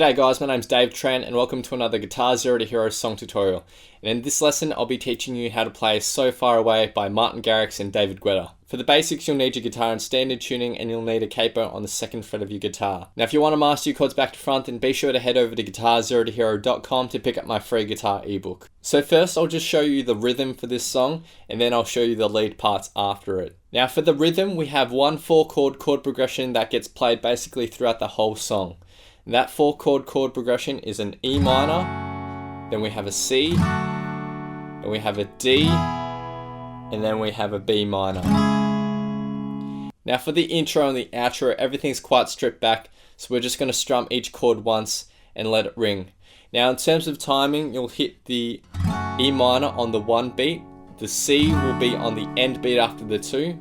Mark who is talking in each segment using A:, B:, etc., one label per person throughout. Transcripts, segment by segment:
A: G'day guys, my name's Dave Tran and welcome to another GuitarZero2Hero song tutorial. And in this lesson I'll be teaching you how to play So Far Away by Martin Garrix and David Guetta. For the basics you'll need your guitar in standard tuning and you'll need a capo on the second fret of your guitar. Now if you want to master your chords back to front then be sure to head over to GuitarZero2Hero.com to pick up my free guitar ebook. So first I'll just show you the rhythm for this song and then I'll show you the lead parts after it. Now for the rhythm we have one 4-chord chord progression that gets played basically throughout the whole song. That 4-chord chord progression is an E minor, then we have a C, then we have a D, and then we have a B minor. Now for the intro and the outro, everything's quite stripped back, so we're just going to strum each chord once and let it ring. Now in terms of timing, you'll hit the E minor on the 1 beat, the C will be on the end beat after the 2,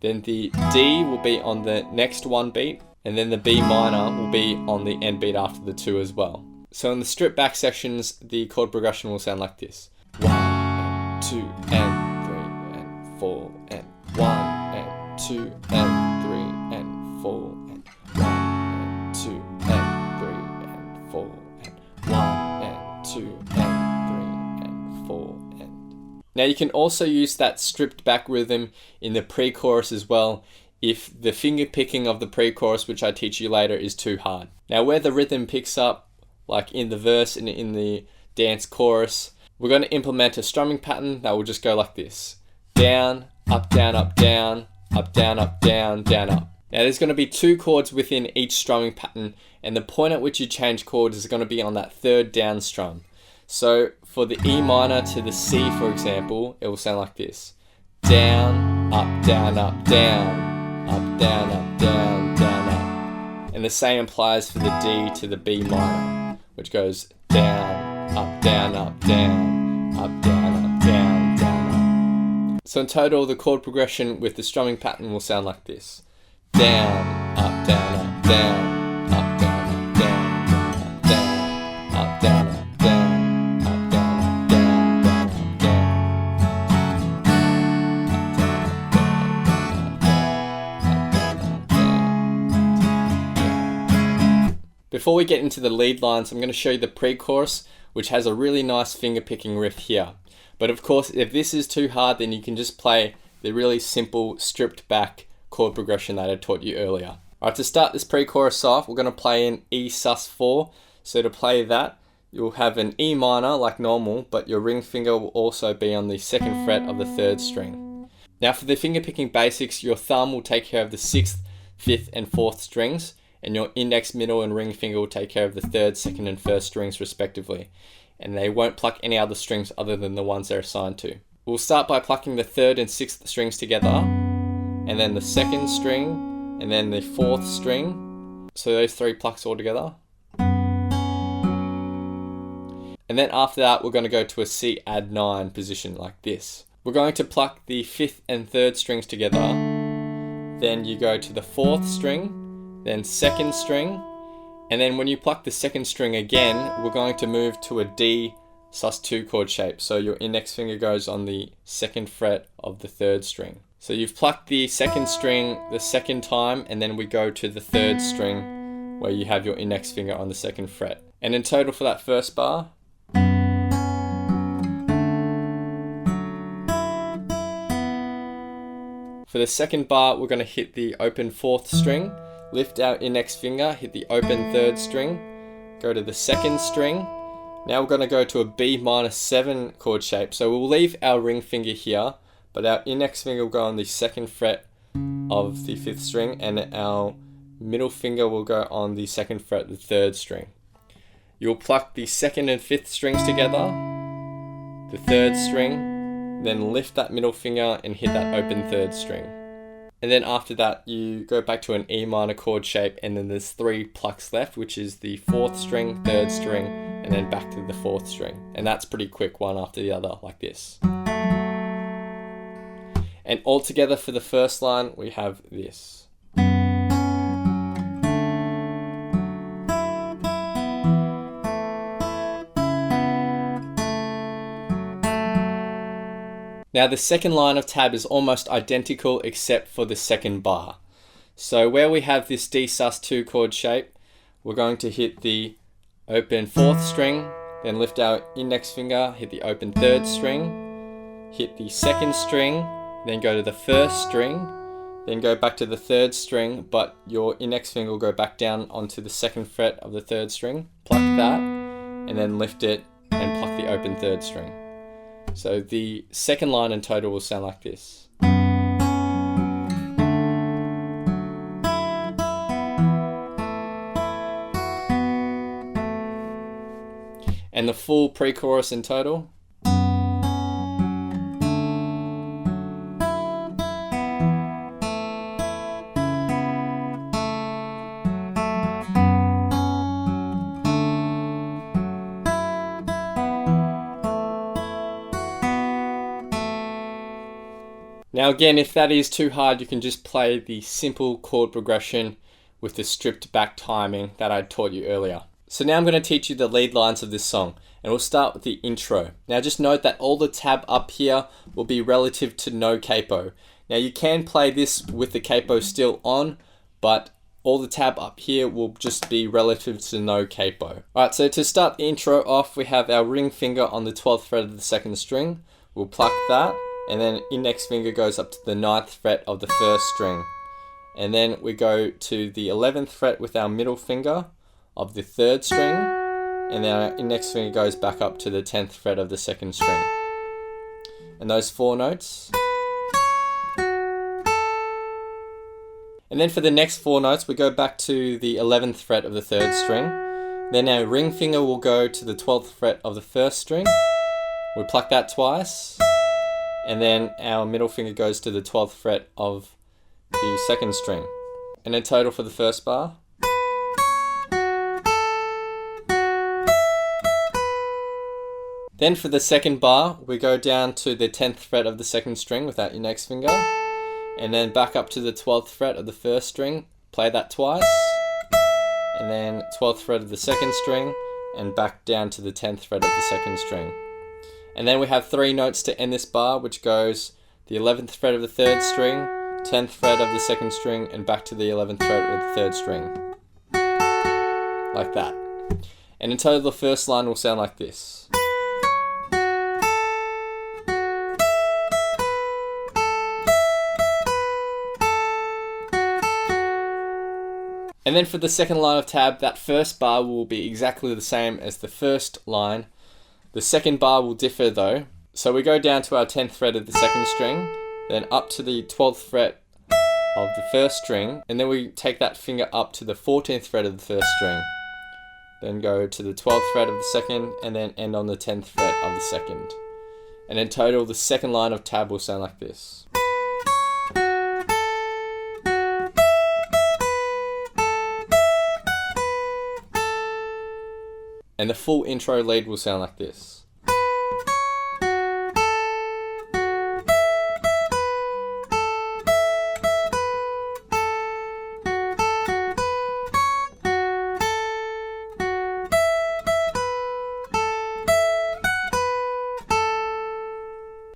A: then the D will be on the next 1 beat, and then the B minor will be on the end beat after the 2 as well. So in the stripped back sections, the chord progression will sound like this. 1 and 2 and 3 and 4 and 1 and 2 and 3 and 4 and 1 and 2 and 3 and 4 and 1 and 2 and 3 and 4 and... Now you can also use that stripped back rhythm in the pre-chorus as well, if the finger picking of the pre-chorus, which I teach you later, is too hard. Now where the rhythm picks up, like in the verse and in the dance chorus, we're going to implement a strumming pattern that will just go like this. Down, up, down, up, down, up, down, up, down, down, up. Now there's going to be 2 chords within each strumming pattern, and the point at which you change chords is going to be on that 3rd down strum. So for the E minor to the C, for example, it will sound like this. Down, up, down, up, down. Up, down, up, down, down, up. And the same applies for the D to the B minor, which goes down, up, down, up, down, up, down, up, down, down, up. So in total, the chord progression with the strumming pattern will sound like this. Down, up, down, up, down, up, down, up, down, up, down, up, down, up, down, up, down, up, down, down, up, down. Before we get into the lead lines, I'm going to show you the pre-chorus, which has a really nice finger picking riff here. But of course, if this is too hard, then you can just play the really simple stripped back chord progression that I taught you earlier. Alright, to start this pre-chorus off, we're going to play in E sus4. So to play that, you'll have an E minor like normal, but your ring finger will also be on the 2nd fret of the 3rd string. Now for the finger picking basics, your thumb will take care of the 6th, 5th and 4th strings, and your index, middle and ring finger will take care of the 3rd, 2nd and 1st strings respectively. And they won't pluck any other strings other than the ones they're assigned to. We'll start by plucking the 3rd and 6th strings together, and then the 2nd string, and then the 4th string. So those 3 plucks all together. And then after that we're going to go to a C add 9 position like this. We're going to pluck the 5th and 3rd strings together, then you go to the 4th string, then 2nd string, and then when you pluck the 2nd string again, we're going to move to a D sus2 chord shape. So your index finger goes on the 2nd fret of the 3rd string. So you've plucked the 2nd string the 2nd time, and then we go to the 3rd string where you have your index finger on the 2nd fret. And in total for that first bar, for the second bar, we're going to hit the open 4th string, lift our index finger, hit the open 3rd string, go to the 2nd string. Now we're going to go to a B minor 7 chord shape. So we'll leave our ring finger here, but our index finger will go on the 2nd fret of the 5th string, and our middle finger will go on the 2nd fret of the 3rd string. You'll pluck the 2nd and 5th strings together, the 3rd string, then lift that middle finger and hit that open 3rd string. And then after that, you go back to an E minor chord shape, and then there's 3 plucks left, which is the 4th string, 3rd string, and then back to the 4th string. And that's pretty quick, one after the other, like this. And all together for the first line, we have this. Now the second line of tab is almost identical except for the second bar. So where we have this D sus2 chord shape, we're going to hit the open 4th string, then lift our index finger, hit the open 3rd string, hit the 2nd string, then go to the 1st string, then go back to the 3rd string, but your index finger will go back down onto the 2nd fret of the 3rd string, pluck that, and then lift it and pluck the open 3rd string. So the second line in total will sound like this. And the full pre-chorus in total. Now again, if that is too hard, you can just play the simple chord progression with the stripped back timing that I taught you earlier. So now I'm going to teach you the lead lines of this song, and we'll start with the intro. Now just note that all the tab up here will be relative to no capo. Now you can play this with the capo still on, but all the tab up here will just be relative to no capo. Alright, so to start the intro off, we have our ring finger on the 12th fret of the 2nd string. We'll pluck that, and then index finger goes up to the 9th fret of the 1st string. And then we go to the 11th fret with our middle finger of the 3rd string, and then our index finger goes back up to the 10th fret of the 2nd string. And those 4 notes. And then for the next 4 notes, we go back to the 11th fret of the 3rd string. Then our ring finger will go to the 12th fret of the 1st string. We pluck that twice. And then our middle finger goes to the 12th fret of the 2nd string. And in total for the first bar. Then for the second bar, we go down to the 10th fret of the 2nd string with that index finger, and then back up to the 12th fret of the 1st string, play that twice, and then 12th fret of the 2nd string, and back down to the 10th fret of the 2nd string. And then we have 3 notes to end this bar, which goes the 11th fret of the 3rd string, 10th fret of the 2nd string, and back to the 11th fret of the 3rd string. Like that. And in total, the first line will sound like this. And then for the second line of tab, that first bar will be exactly the same as the first line. The second bar will differ though. So we go down to our 10th fret of the 2nd string, then up to the 12th fret of the 1st string, and then we take that finger up to the 14th fret of the 1st string. Then go to the 12th fret of the 2nd, and then end on the 10th fret of the 2nd. And in total, the second line of tab will sound like this. And the full intro lead will sound like this.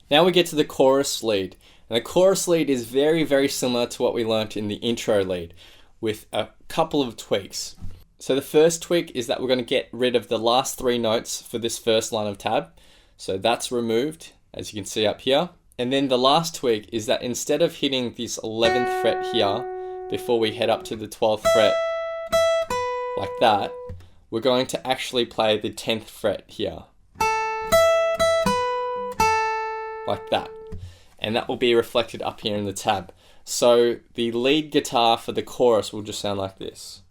A: Now we get to the chorus lead. And the chorus lead is very, very similar to what we learnt in the intro lead, with a couple of tweaks. So the first tweak is that we're going to get rid of the last 3 notes for this first line of tab. So that's removed, as you can see up here. And then the last tweak is that instead of hitting this 11th fret here, before we head up to the 12th fret, like that, we're going to actually play the 10th fret here. Like that. And that will be reflected up here in the tab. So the lead guitar for the chorus will just sound like this.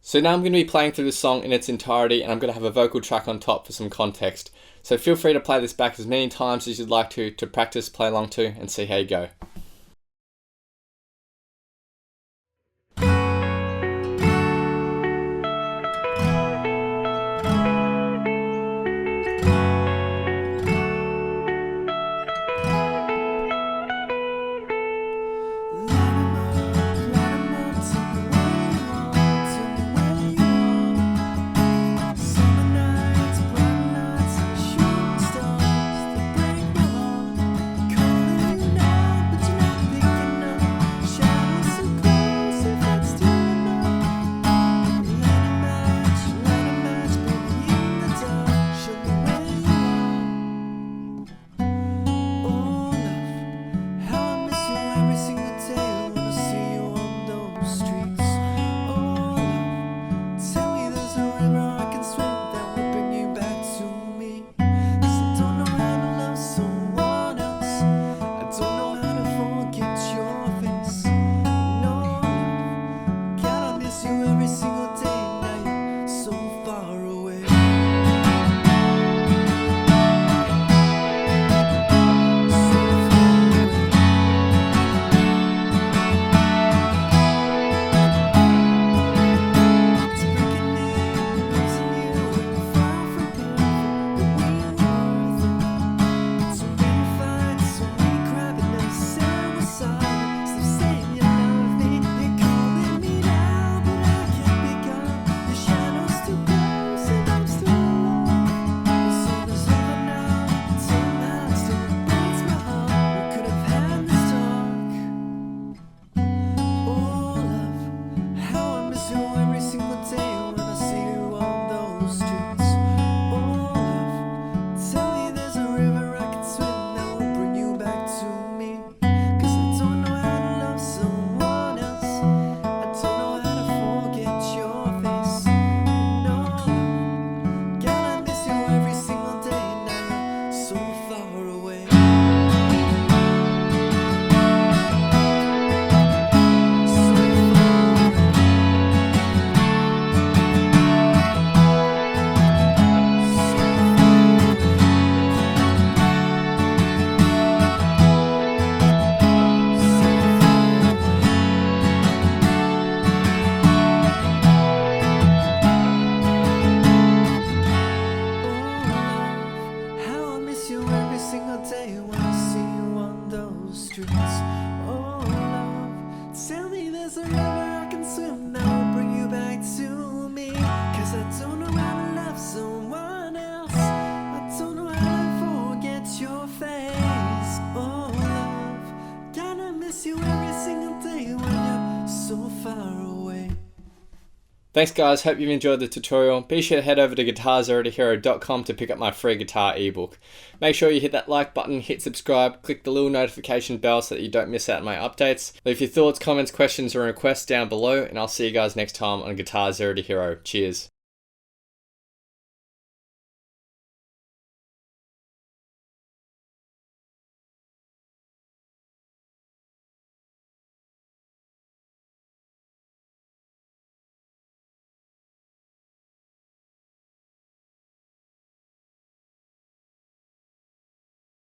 A: So now I'm going to be playing through the song in its entirety, and I'm going to have a vocal track on top for some context. So feel free to play this back as many times as you'd like to practice, play along to, and see how you go.
B: I don't know how to love someone else. I don't know how to forget your face. Oh love, gonna miss you every single day when you're so far away.
A: Thanks guys, hope you've enjoyed the tutorial. Be sure to head over to GuitarZero2Hero.com to pick up my free guitar ebook. Make sure you hit that like button, hit subscribe, click the little notification bell so that you don't miss out on my updates. Leave your thoughts, comments, questions or requests down below, and I'll see you guys next time on Guitar Zero to Hero. Cheers.